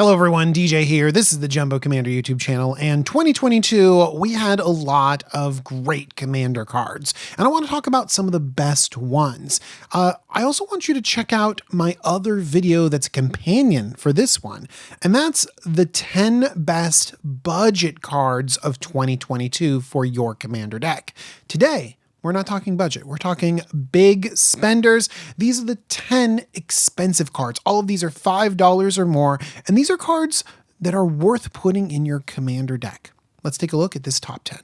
Hello everyone, DJ here. This is the Jumbo Commander YouTube channel, and 2022, we had a lot of great Commander cards, and I want to talk about some of the best ones. I also want you to check out my other video that's a companion for this one, and that's the 10 best budget cards of 2022 for your Commander deck. Today, we're not talking budget. We're talking big spenders. These are the 10 expensive cards. All of these are $5 or more, and these are cards that are worth putting in your Commander deck. Let's take a look at this top 10.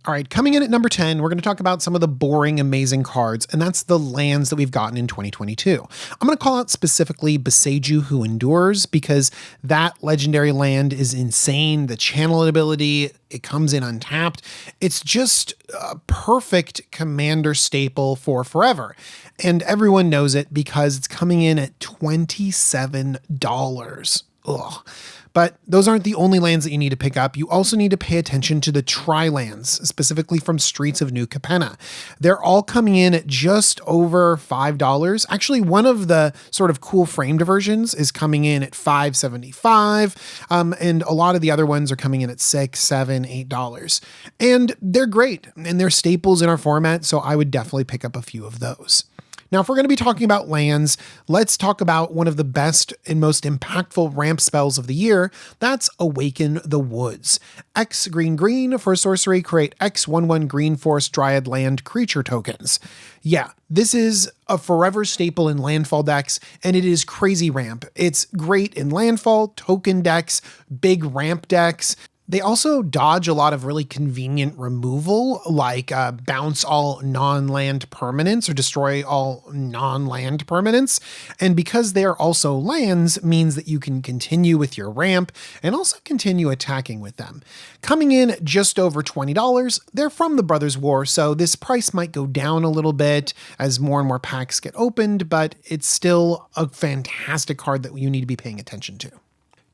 All right, coming in at number 10, we're going to talk about some of the boring, amazing cards, and that's the lands that we've gotten in 2022. I'm going to call out specifically Boseiju Who Endures, because that legendary land is insane. The channel ability, it comes in untapped. It's just a perfect Commander staple for forever. And everyone knows it because it's coming in at $27. Ugh. But those aren't the only lands that you need to pick up. You also need to pay attention to the tri-lands, specifically from Streets of New Capenna. They're all coming in at just over $5. Actually, one of the sort of cool framed versions is coming in at $5.75, and a lot of the other ones are coming in at $6, $7, $8. And they're great, and they're staples in our format, so I would definitely pick up a few of those. Now, if we're going to be talking about lands, let's talk about one of the best and most impactful ramp spells of the year. That's Awaken the Woods. X green for sorcery, create X 1/1 green forest dryad land creature tokens. Yeah, this is a forever staple in landfall decks, and it is crazy ramp. It's great in landfall, token decks, big ramp decks. They also dodge a lot of really convenient removal, like bounce all non-land permanents or destroy all non-land permanents. And because they are also lands, means that you can continue with your ramp and also continue attacking with them. Coming in at just over $20, they're from the Brothers War, so this price might go down a little bit as more and more packs get opened, but it's still a fantastic card that you need to be paying attention to.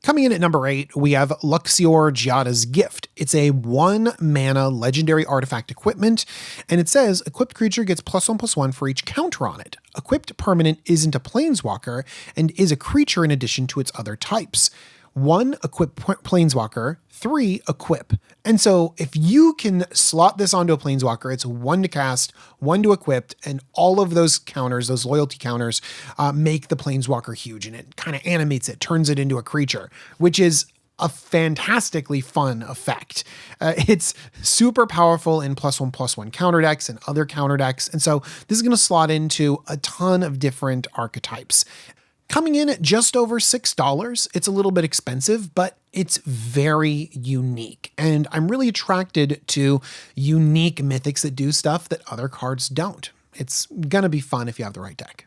Coming in at number 8, we have Luxor, Giada's Gift. It's a 1 mana legendary artifact equipment, and it says equipped creature gets +1/+1 for each counter on it. Equipped permanent isn't a planeswalker and is a creature in addition to its other types. 1 equip planeswalker, 3 equip. And so if you can slot this onto a planeswalker, it's 1 to cast, 1 to equip, and all of those counters, those loyalty counters, make the planeswalker huge, and it kind of animates it, turns it into a creature, which is a fantastically fun effect. It's super powerful in +1/+1 counter decks and other counter decks. And so this is going to slot into a ton of different archetypes. Coming in at just over $6, it's a little bit expensive, but it's very unique. And I'm really attracted to unique mythics that do stuff that other cards don't. It's going to be fun if you have the right deck.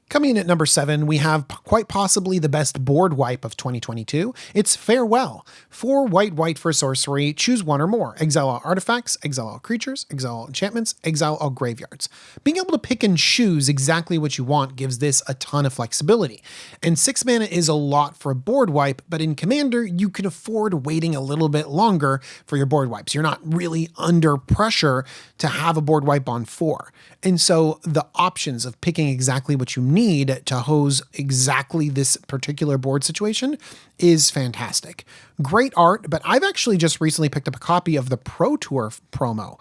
Coming in at number 7, we have quite possibly the best board wipe of 2022. It's Farewell. 4 white for sorcery, choose 1 or more. Exile all artifacts, exile all creatures, exile all enchantments, exile all graveyards. Being able to pick and choose exactly what you want gives this a ton of flexibility. And 6 mana is a lot for a board wipe, but in Commander, you can afford waiting a little bit longer for your board wipes. You're not really under pressure to have a board wipe on 4. And so the options of picking exactly what you need to hose exactly this particular board situation is fantastic. Great art, but I've actually just recently picked up a copy of the Pro Tour promo.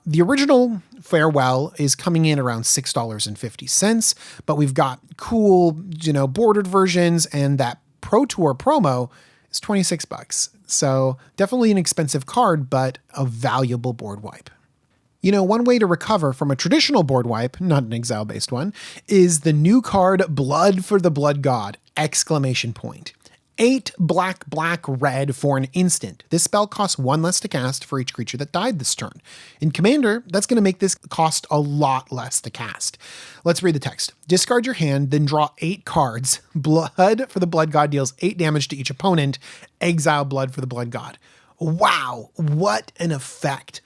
The original Farewell is coming in around $6.50, but we've got cool, bordered versions, and that Pro Tour promo is $26. So definitely an expensive card, but a valuable board wipe. One way to recover from a traditional board wipe, not an exile-based one, is the new card Blood for the Blood God! 8 black, red for an instant. This spell costs 1 less to cast for each creature that died this turn. In Commander, that's going to make this cost a lot less to cast. Let's read the text. Discard your hand, then draw 8 cards. Blood for the Blood God deals 8 damage to each opponent. Exile Blood for the Blood God. Wow, what an effect.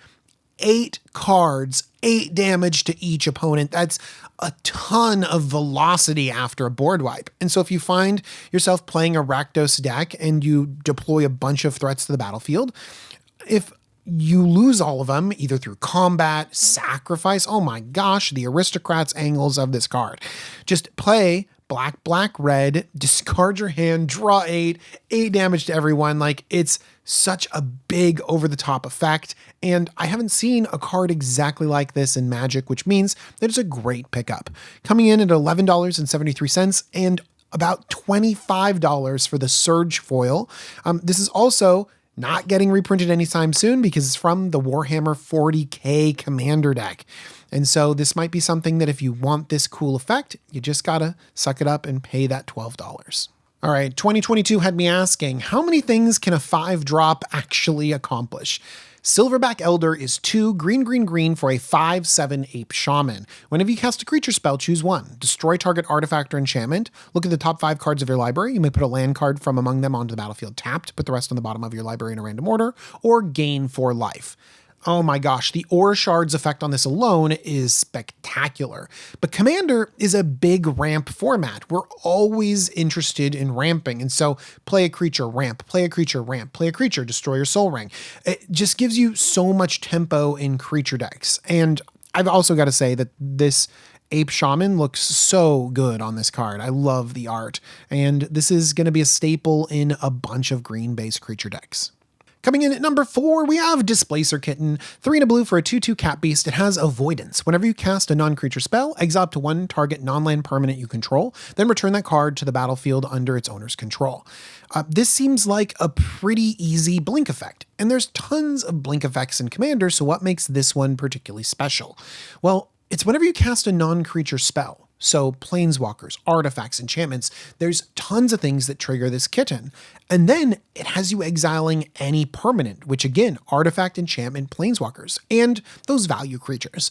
8 cards, 8 damage to each opponent. That's a ton of velocity after a board wipe. And so if you find yourself playing a Rakdos deck and you deploy a bunch of threats to the battlefield, if you lose all of them, either through combat, sacrifice, oh my gosh, the aristocrats angles of this card. Just play black, black, red, discard your hand, draw 8, 8 damage to everyone. Like, it's such a big over the top effect. And I haven't seen a card exactly like this in Magic, which means that it's a great pickup. Coming in at $11.73 and about $25 for the Surge foil. This is also not getting reprinted anytime soon because it's from the Warhammer 40K Commander deck. And so this might be something that if you want this cool effect, you just gotta suck it up and pay that $12. All right, 2022 had me asking, how many things can a 5-drop actually accomplish? Silverback Elder is 2 green, green, green for a 5/7 Ape Shaman. Whenever you cast a creature spell, choose 1. Destroy target artifact or enchantment. Look at the top 5 cards of your library. You may put a land card from among them onto the battlefield tapped, put the rest on the bottom of your library in a random order, or gain 4 life. Oh my gosh, the Aura Shards effect on this alone is spectacular. But Commander is a big ramp format. We're always interested in ramping. And so play a creature, ramp, play a creature, ramp, play a creature, destroy your Soul Ring. It just gives you so much tempo in creature decks. And I've also got to say that this Ape Shaman looks so good on this card. I love the art. And this is going to be a staple in a bunch of green-based creature decks. Coming in at number 4, we have Displacer Kitten, 3 and a blue for a 2/2 cat beast. It has Avoidance. Whenever you cast a non-creature spell, exile up to 1 target non-land permanent you control, then return that card to the battlefield under its owner's control. This seems like a pretty easy blink effect, and there's tons of blink effects in Commander, so what makes this one particularly special? Well, it's whenever you cast a non-creature spell. So planeswalkers, artifacts, enchantments, there's tons of things that trigger this kitten. And then it has you exiling any permanent, which again, artifact, enchantment, planeswalkers, and those value creatures.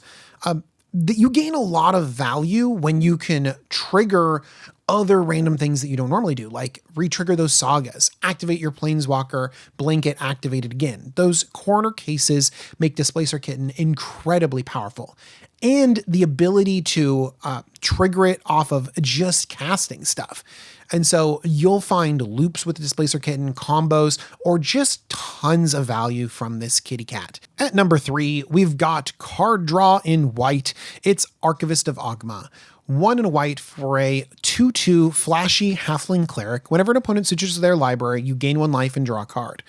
You gain a lot of value when you can trigger other random things that you don't normally do, like re-trigger those sagas, activate your planeswalker, blink it, activate it again. Those corner cases make Displacer Kitten incredibly powerful. And the ability to trigger it off of just casting stuff. And so you'll find loops with the Displacer Kitten, combos, or just tons of value from this kitty cat. At number 3, we've got card draw in white. It's Archivist of Agma. 1 and a white for a 2/2 flashy halfling cleric. Whenever an opponent switches to their library, you gain 1 life and draw a card.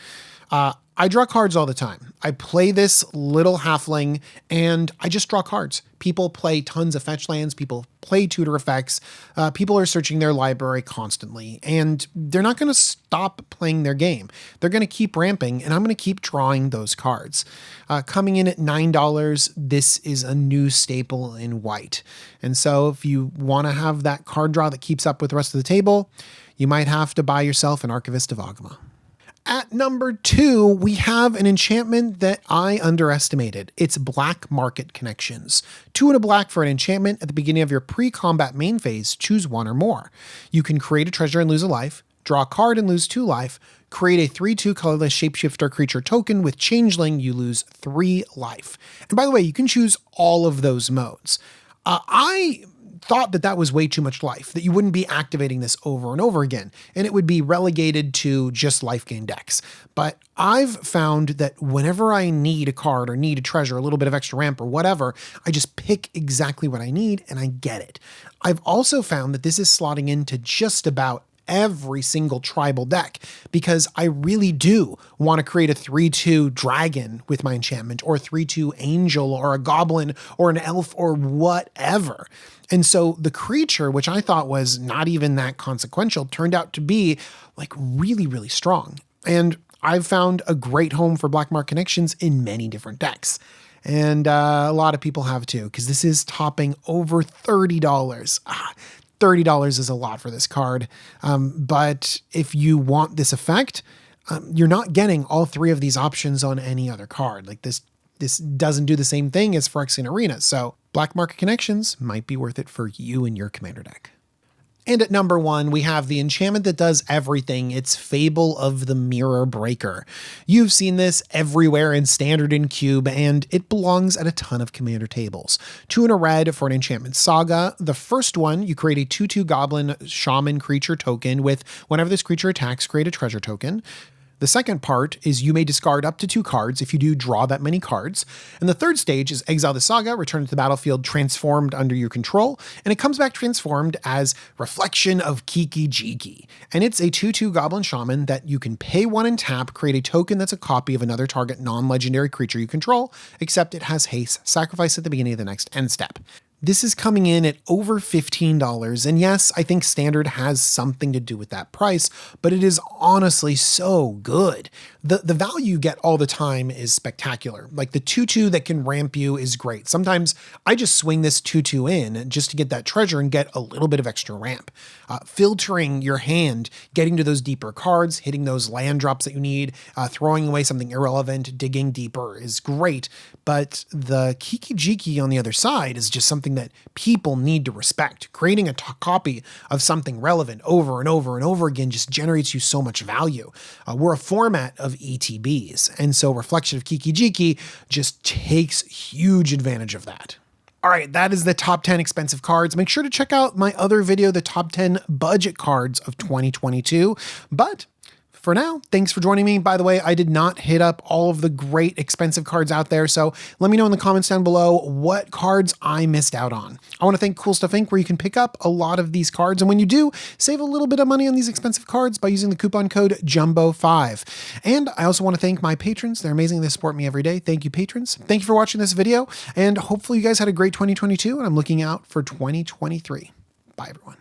I draw cards all the time. I play this little halfling and I just draw cards. People play tons of fetch lands. People play tutor effects. People are searching their library constantly and they're not going to stop playing their game. They're going to keep ramping and I'm going to keep drawing those cards. Coming in at $9, this is a new staple in white. And so if you want to have that card draw that keeps up with the rest of the table, you might have to buy yourself an Archivist of Agma. At number 2, we have an enchantment that I underestimated. It's Black Market Connections. 2 and a black for an enchantment. At the beginning of your pre-combat main phase, choose 1 or more. You can create a treasure and lose a life, draw a card and lose 2 life, create a 3/2 colorless shapeshifter creature token with Changeling, you lose 3 life. And by the way, you can choose all of those modes. I thought that was way too much life, that you wouldn't be activating this over and over again, and it would be relegated to just life gain decks. But I've found that whenever I need a card or need a treasure, a little bit of extra ramp or whatever, I just pick exactly what I need and I get it. I've also found that this is slotting into just about every single tribal deck because I really do want to create a 3/2 dragon with my enchantment or 3/2 angel or a goblin or an elf or whatever. And so the creature, which I thought was not even that consequential, turned out to be like really, really strong. And I've found a great home for Black Market Connections in many different decks. And a lot of people have too, because this is topping over $30. $30 is a lot for this card. But if you want this effect, you're not getting all 3 of these options on any other card. Like this doesn't do the same thing as Phyrexian Arena. So Black Market Connections might be worth it for you and your Commander deck. And at number 1, we have the enchantment that does everything. It's Fable of the Mirror Breaker. You've seen this everywhere in Standard and Cube, and it belongs at a ton of Commander tables. 2 and a red for an enchantment saga. The first one, you create a 2/2 goblin shaman creature token with whenever this creature attacks, create a treasure token. The second part is you may discard up to 2 cards. If you do, draw that many cards. And the third stage is exile the saga, return to the battlefield transformed under your control, and it comes back transformed as Reflection of Kiki-Jiki. And it's a 2/2 Goblin Shaman that you can pay 1 and tap, create a token that's a copy of another target non-legendary creature you control, except it has haste, sacrifice at the beginning of the next end step. This is coming in at over $15, and yes, I think standard has something to do with that price, but it is honestly so good. The value you get all the time is spectacular. Like the 2/2 that can ramp you is great. Sometimes I just swing this 2/2 in just to get that treasure and get a little bit of extra ramp. Filtering your hand, getting to those deeper cards, hitting those land drops that you need, throwing away something irrelevant, digging deeper is great, but the Kiki-Jiki on the other side is just something that people need to respect. Creating a copy of something relevant over and over and over again just generates you so much value. We're a format of ETBs, and so Reflection of Kiki-Jiki just takes huge advantage of that. All right, that is the top 10 expensive cards. Make sure to check out my other video, the top 10 budget cards of 2022. But for now, thanks for joining me. By the way, I did not hit up all of the great expensive cards out there, so let me know in the comments down below what cards I missed out on. I want to thank Cool Stuff Inc., where you can pick up a lot of these cards, and when you do, save a little bit of money on these expensive cards by using the coupon code JUMBO5. And I also want to thank my patrons. They're amazing. They support me every day. Thank you, patrons. Thank you for watching this video, and hopefully you guys had a great 2022, and I'm looking out for 2023. Bye, everyone.